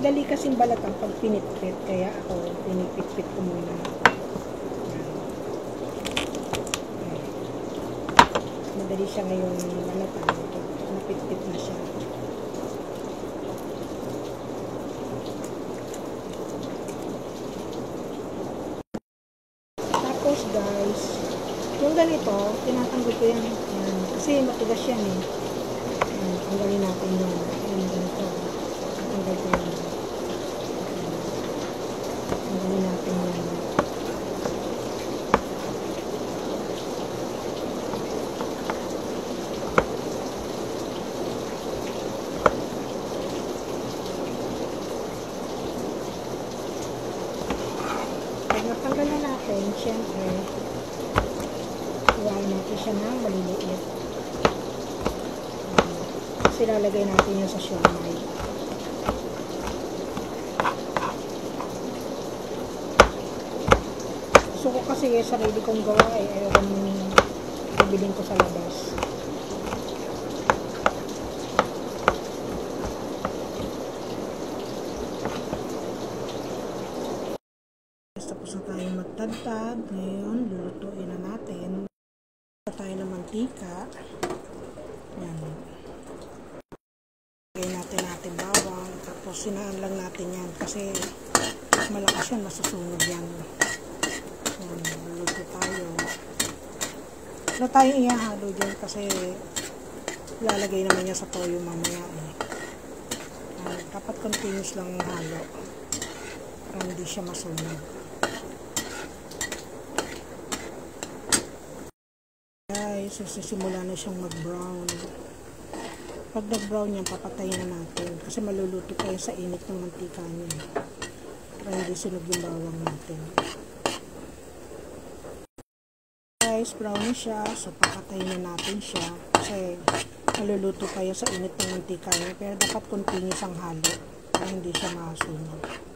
madali kasing balatan pag pinitpit, kaya ako pinipitpit ko muna. Madali siya ngayon balatan, napitpit na siya. Tapos guys, yung ganito, tinatanggol ko yan, kasi matigas yan eh. Tanggalin natin yan. Yung ganito. Tanggal ko yan. Tanggalin natin yan. Pag natanggal na natin, syempre, iwain natin siya ng maliliit. Kasi lalagay natin yan sa siomai. Gusto ko kasi sarili kong gawa eh. Ayaw nung bibilin ko sa labas. Tapos na tayo magtadtad. Ngayon, lulutuin na natin. Tayo ng mantika. Yan. Lagay natin bawang. Tapos sinaan lang natin yan. Kasi malakas yan. Masusunog yan. Yan. Luluto tayo. Wala tayong ihahalo dyan. Kasi lalagay naman niya sa toyo mamaya eh. Dapat continuous lang ang halo. Para hindi siya masunog. Guys, sisimula na siyang mag-brown. Pag nag-brown yan, papatayin na natin. Kasi maluluto tayo sa init ng mantika niya. Para hindi sunog yung bawang natin. Guys, brown na siya. So, papatayin na natin siya. Kasi maluluto tayo sa init ng mantika niya. Pero dapat continuous ang halo. Para hindi siya masunog.